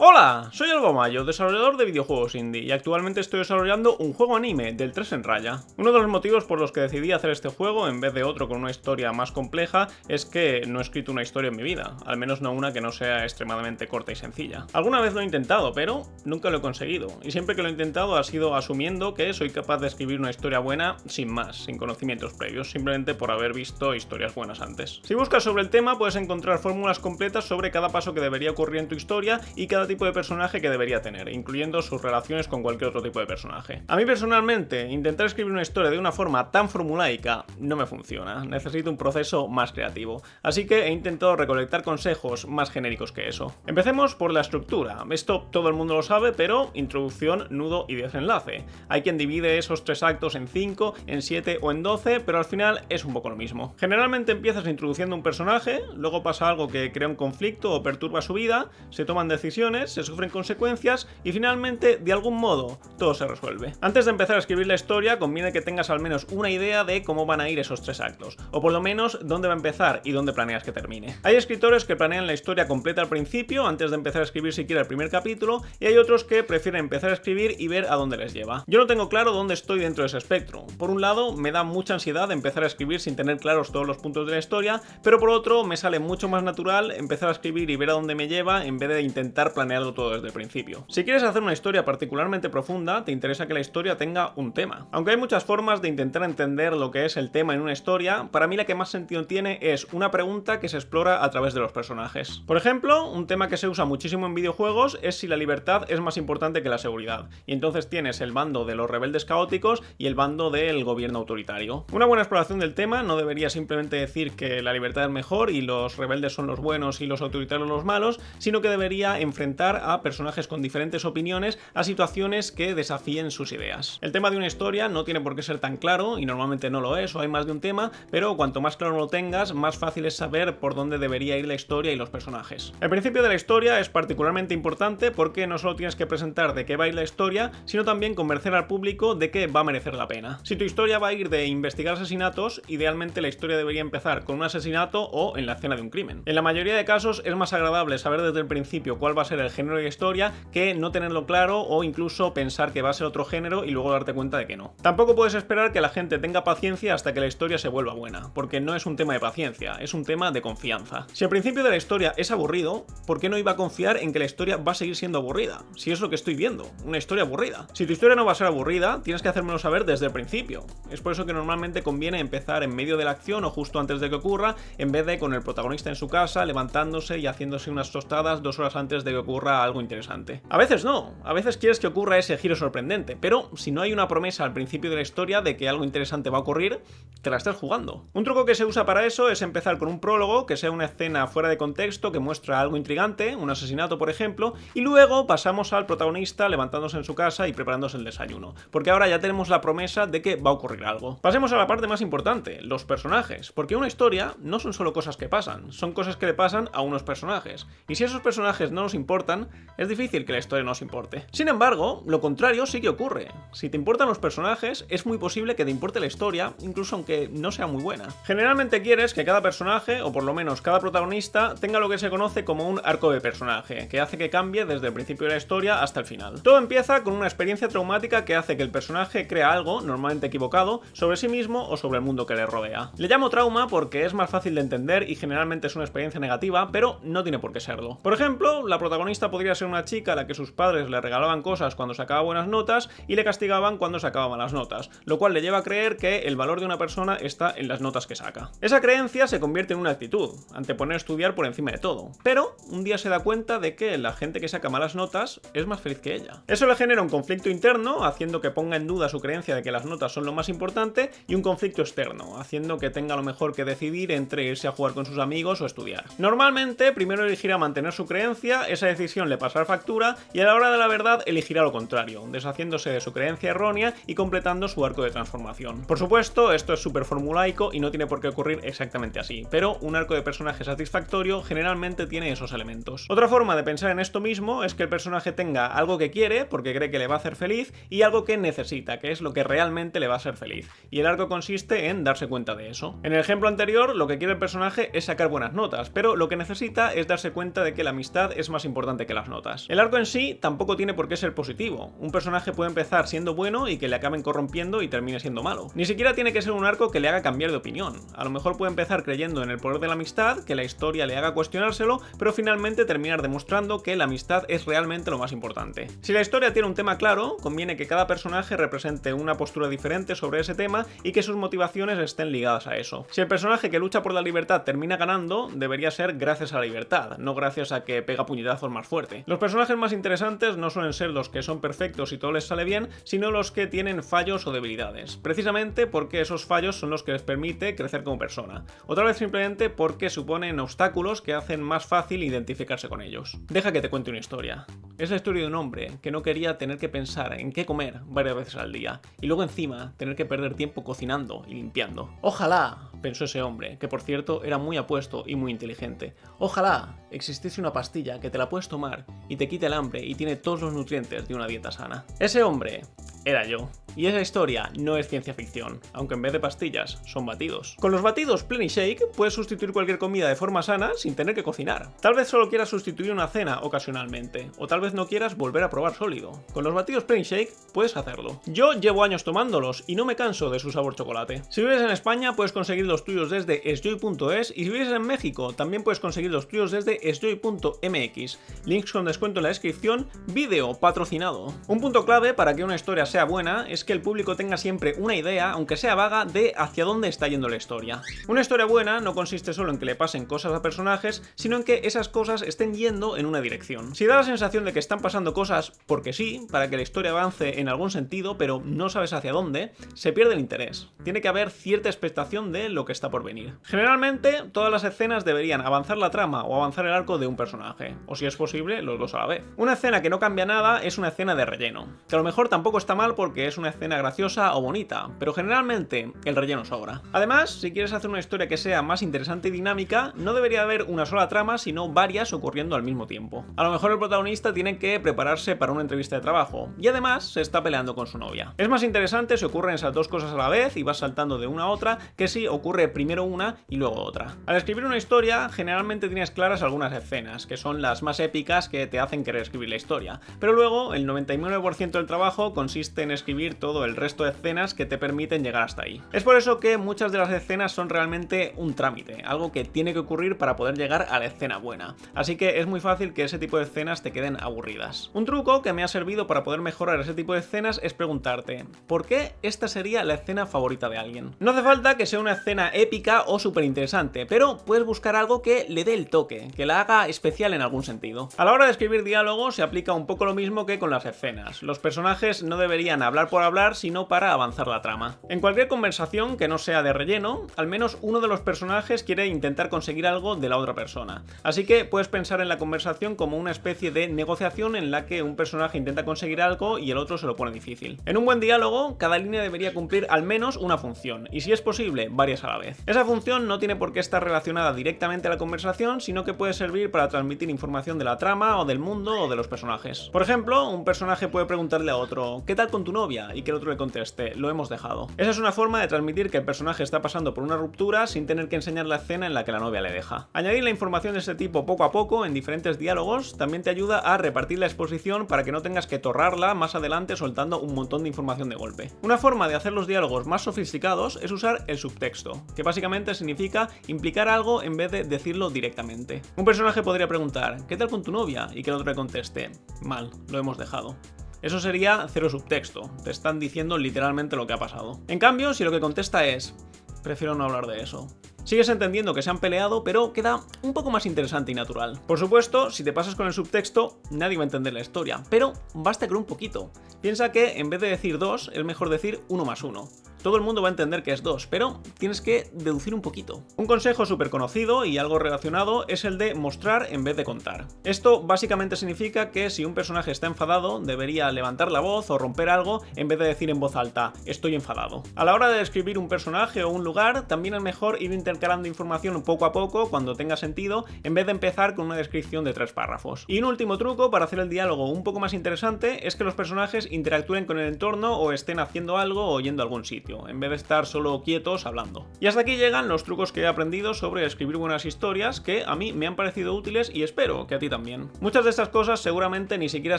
Hola, soy Alba Mayo, desarrollador de videojuegos indie, y actualmente estoy desarrollando un juego anime del 3 en raya. Uno de los motivos por los que decidí hacer este juego en vez de otro con una historia más compleja es que no he escrito una historia en mi vida, al menos no una que no sea extremadamente corta y sencilla. Alguna vez lo he intentado, pero nunca lo he conseguido, y siempre que lo he intentado ha sido asumiendo que soy capaz de escribir una historia buena sin más, sin conocimientos previos, simplemente por haber visto historias buenas antes. Si buscas sobre el tema puedes encontrar fórmulas completas sobre cada paso que debería ocurrir en tu historia y cada tipo de personaje que debería tener, incluyendo sus relaciones con cualquier otro tipo de personaje. A mí personalmente, intentar escribir una historia de una forma tan formulaica no me funciona, necesito un proceso más creativo, así que he intentado recolectar consejos más genéricos que eso. Empecemos por la estructura, esto todo el mundo lo sabe, pero introducción, nudo y desenlace. Hay quien divide esos 3 actos en 5, en 7 o en 12, pero al final es un poco lo mismo. Generalmente empiezas introduciendo un personaje, luego pasa algo que crea un conflicto o perturba su vida, se toman decisiones, se sufren consecuencias y finalmente, de algún modo, todo se resuelve. Antes de empezar a escribir la historia, conviene que tengas al menos una idea de cómo van a ir esos 3 actos, o por lo menos dónde va a empezar y dónde planeas que termine. Hay escritores que planean la historia completa al principio, antes de empezar a escribir siquiera el primer capítulo, y hay otros que prefieren empezar a escribir y ver a dónde les lleva. Yo no tengo claro dónde estoy dentro de ese espectro. Por un lado, me da mucha ansiedad empezar a escribir sin tener claros todos los puntos de la historia, pero por otro, me sale mucho más natural empezar a escribir y ver a dónde me lleva en vez de intentar planearlo todo desde el principio. Si quieres hacer una historia particularmente profunda, te interesa que la historia tenga un tema. Aunque hay muchas formas de intentar entender lo que es el tema en una historia, para mí la que más sentido tiene es una pregunta que se explora a través de los personajes. Por ejemplo, un tema que se usa muchísimo en videojuegos es si la libertad es más importante que la seguridad, y entonces tienes el bando de los rebeldes caóticos y el bando del gobierno autoritario. Una buena exploración del tema no debería simplemente decir que la libertad es mejor y los rebeldes son los buenos y los autoritarios los malos, sino que debería enfrentar a personajes con diferentes opiniones a situaciones que desafíen sus ideas. El tema de una historia no tiene por qué ser tan claro, y normalmente no lo es, o hay más de un tema, pero cuanto más claro lo tengas, más fácil es saber por dónde debería ir la historia y los personajes. El principio de la historia es particularmente importante porque no solo tienes que presentar de qué va a ir la historia, sino también convencer al público de que va a merecer la pena. Si tu historia va a ir de investigar asesinatos, idealmente la historia debería empezar con un asesinato o en la escena de un crimen. En la mayoría de casos es más agradable saber desde el principio cuál va a ser el género de la historia que no tenerlo claro o incluso pensar que va a ser otro género y luego darte cuenta de que no. Tampoco puedes esperar que la gente tenga paciencia hasta que la historia se vuelva buena, porque no es un tema de paciencia, es un tema de confianza. Si al principio de la historia es aburrido, ¿por qué no iba a confiar en que la historia va a seguir siendo aburrida? Si es lo que estoy viendo, una historia aburrida. Si tu historia no va a ser aburrida, tienes que hacérmelo saber desde el principio. Es por eso que normalmente conviene empezar en medio de la acción o justo antes de que ocurra, en vez de con el protagonista en su casa, levantándose y haciéndose unas tostadas 2 horas antes de que ocurra algo interesante. A veces no, a veces quieres que ocurra ese giro sorprendente, pero si no hay una promesa al principio de la historia de que algo interesante va a ocurrir, te la estás jugando. Un truco que se usa para eso es empezar con un prólogo, que sea una escena fuera de contexto que muestra algo intrigante, un asesinato por ejemplo, y luego pasamos al protagonista levantándose en su casa y preparándose el desayuno, porque ahora ya tenemos la promesa de que va a ocurrir algo. Pasemos a la parte más importante, los personajes, porque una historia no son solo cosas que pasan, son cosas que le pasan a unos personajes, y si esos personajes no nos importan, es difícil que la historia nos importe. Sin embargo, lo contrario sí que ocurre. Si te importan los personajes, es muy posible que te importe la historia, incluso aunque no sea muy buena. Generalmente quieres que cada personaje, o por lo menos cada protagonista, tenga lo que se conoce como un arco de personaje, que hace que cambie desde el principio de la historia hasta el final. Todo empieza con una experiencia traumática que hace que el personaje crea algo, normalmente equivocado, sobre sí mismo o sobre el mundo que le rodea. Le llamo trauma porque es más fácil de entender y generalmente es una experiencia negativa, pero no tiene por qué serlo. Por ejemplo, la protagonista podría ser una chica a la que sus padres le regalaban cosas cuando sacaba buenas notas y le castigaban cuando sacaba malas notas, lo cual le lleva a creer que el valor de una persona está en las notas que saca. Esa creencia se convierte en una actitud, anteponer estudiar por encima de todo, pero un día se da cuenta de que la gente que saca malas notas es más feliz que ella. Eso le genera un conflicto interno, haciendo que ponga en duda su creencia de que las notas son lo más importante, y un conflicto externo, haciendo que tenga lo mejor que decidir entre irse a jugar con sus amigos o estudiar. Normalmente, primero elegirá mantener su creencia, esa decisión le pasará factura, y a la hora de la verdad elegirá lo contrario, deshaciéndose de su creencia errónea y completando su arco de transformación. Por supuesto, esto es súper formulaico y no tiene por qué ocurrir exactamente así, pero un arco de personaje satisfactorio generalmente tiene esos elementos. Otra forma de pensar en esto mismo es que el personaje tenga algo que quiere, porque cree que le va a hacer feliz, y algo que necesita, que es lo que realmente le va a hacer feliz. Y el arco consiste en darse cuenta de eso. En el ejemplo anterior, lo que quiere el personaje es sacar buenas notas, pero lo que necesita es darse cuenta de que la amistad es más importante importante que las notas. El arco en sí tampoco tiene por qué ser positivo. Un personaje puede empezar siendo bueno y que le acaben corrompiendo y termine siendo malo. Ni siquiera tiene que ser un arco que le haga cambiar de opinión. A lo mejor puede empezar creyendo en el poder de la amistad, que la historia le haga cuestionárselo, pero finalmente terminar demostrando que la amistad es realmente lo más importante. Si la historia tiene un tema claro, conviene que cada personaje represente una postura diferente sobre ese tema y que sus motivaciones estén ligadas a eso. Si el personaje que lucha por la libertad termina ganando, debería ser gracias a la libertad, no gracias a que pega puñetazos más fuerte. Los personajes más interesantes no suelen ser los que son perfectos y todo les sale bien, sino los que tienen fallos o debilidades, precisamente porque esos fallos son los que les permite crecer como persona, otra vez simplemente porque suponen obstáculos que hacen más fácil identificarse con ellos. Deja que te cuente una historia. Es la historia de un hombre que no quería tener que pensar en qué comer varias veces al día, y luego encima tener que perder tiempo cocinando y limpiando. Ojalá, pensó ese hombre, que por cierto era muy apuesto y muy inteligente, ojalá existiese una pastilla que te la puedes tomar y te quite el hambre y tiene todos los nutrientes de una dieta sana. Ese hombre era yo. Y esa historia no es ciencia ficción, aunque en vez de pastillas son batidos. Con los batidos Plenty Shake puedes sustituir cualquier comida de forma sana sin tener que cocinar. Tal vez solo quieras sustituir una cena ocasionalmente, o tal vez no quieras volver a probar sólido. Con los batidos Plenty Shake puedes hacerlo. Yo llevo años tomándolos y no me canso de su sabor chocolate. Si vives en España puedes conseguir los tuyos desde esjoy.es y si vives en México también puedes conseguir los tuyos desde esjoy.mx. Links con descuento en la descripción, vídeo patrocinado. Un punto clave para que una historia sea buena es que el público tenga siempre una idea, aunque sea vaga, de hacia dónde está yendo la historia. Una historia buena no consiste solo en que le pasen cosas a personajes, sino en que esas cosas estén yendo en una dirección. Si da la sensación de que están pasando cosas porque sí, para que la historia avance en algún sentido, pero no sabes hacia dónde, se pierde el interés. Tiene que haber cierta expectación de lo que está por venir. Generalmente, todas las escenas deberían avanzar la trama o avanzar el arco de un personaje, o si es posible, los dos a la vez. Una escena que no cambia nada es una escena de relleno, que a lo mejor tampoco está mal porque es una escena graciosa o bonita, pero generalmente el relleno sobra. Además, si quieres hacer una historia que sea más interesante y dinámica, no debería haber una sola trama, sino varias ocurriendo al mismo tiempo. A lo mejor el protagonista tiene que prepararse para una entrevista de trabajo, y además se está peleando con su novia. Es más interesante si ocurren esas dos cosas a la vez y vas saltando de una a otra, que si ocurre primero una y luego otra. Al escribir una historia, generalmente tienes claras algunas escenas, que son las más épicas que te hacen querer escribir la historia, pero luego el 99% del trabajo consiste en escribir todo el resto de escenas que te permiten llegar hasta ahí. Es por eso que muchas de las escenas son realmente un trámite, algo que tiene que ocurrir para poder llegar a la escena buena, así que es muy fácil que ese tipo de escenas te queden aburridas. Un truco que me ha servido para poder mejorar ese tipo de escenas es preguntarte, ¿por qué esta sería la escena favorita de alguien? No hace falta que sea una escena épica o súper interesante, pero puedes buscar algo que le dé el toque, que la haga especial en algún sentido. A la hora de escribir diálogos se aplica un poco lo mismo que con las escenas. Los personajes no deberían hablar por hablar, sino para avanzar la trama. En cualquier conversación que no sea de relleno, al menos uno de los personajes quiere intentar conseguir algo de la otra persona. Así que puedes pensar en la conversación como una especie de negociación en la que un personaje intenta conseguir algo y el otro se lo pone difícil. En un buen diálogo, cada línea debería cumplir al menos una función, y si es posible, varias a la vez. Esa función no tiene por qué estar relacionada directamente a la conversación, sino que puede servir para transmitir información de la trama, o del mundo, o de los personajes. Por ejemplo, un personaje puede preguntarle a otro, ¿qué tal con tu novia? Y que el otro le conteste, lo hemos dejado. Esa es una forma de transmitir que el personaje está pasando por una ruptura sin tener que enseñar la escena en la que la novia le deja. Añadir la información de este tipo poco a poco en diferentes diálogos también te ayuda a repartir la exposición para que no tengas que torrarla más adelante soltando un montón de información de golpe. Una forma de hacer los diálogos más sofisticados es usar el subtexto, que básicamente significa implicar algo en vez de decirlo directamente. Un personaje podría preguntar, ¿qué tal con tu novia? Y que el otro le conteste, mal, lo hemos dejado. Eso sería cero subtexto, te están diciendo literalmente lo que ha pasado. En cambio, si lo que contesta es, prefiero no hablar de eso, sigues entendiendo que se han peleado, pero queda un poco más interesante y natural. Por supuesto, si te pasas con el subtexto, nadie va a entender la historia, pero basta con un poquito. Piensa que en vez de decir 2, es mejor decir 1 más 1. Todo el mundo va a entender que es 2, pero tienes que deducir un poquito. Un consejo súper conocido y algo relacionado es el de mostrar en vez de contar. Esto básicamente significa que si un personaje está enfadado, debería levantar la voz o romper algo en vez de decir en voz alta, estoy enfadado. A la hora de describir un personaje o un lugar, también es mejor ir intercalando información poco a poco cuando tenga sentido, en vez de empezar con una descripción de 3 párrafos. Y un último truco para hacer el diálogo un poco más interesante es que los personajes interactúen con el entorno o estén haciendo algo o yendo a algún sitio. negocio, en vez de estar solo quietos hablando. Y hasta aquí llegan los trucos que he aprendido sobre escribir buenas historias, que a mí me han parecido útiles y espero que a ti también. Muchas de estas cosas seguramente ni siquiera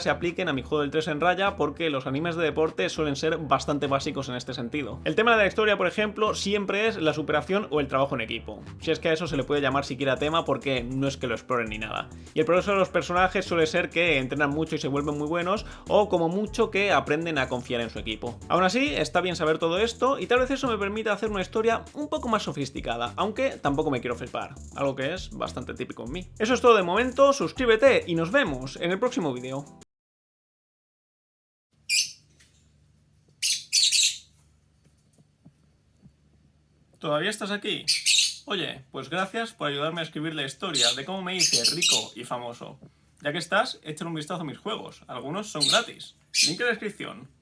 se apliquen a mi juego del 3 en raya, porque los animes de deporte suelen ser bastante básicos en este sentido. El tema de la historia, por ejemplo, siempre es la superación o el trabajo en equipo. Si es que a eso se le puede llamar siquiera tema, porque no es que lo exploren ni nada. Y el progreso de los personajes suele ser que entrenan mucho y se vuelven muy buenos, o como mucho que aprenden a confiar en su equipo. Aún así, está bien saber todo esto, y tal vez eso me permita hacer una historia un poco más sofisticada, aunque tampoco me quiero flipar, algo que es bastante típico en mí. Eso es todo de momento, suscríbete y nos vemos en el próximo vídeo. ¿Todavía estás aquí? Oye, pues gracias por ayudarme a escribir la historia de cómo me hice rico y famoso. Ya que estás, échale un vistazo a mis juegos, algunos son gratis. Link en la descripción.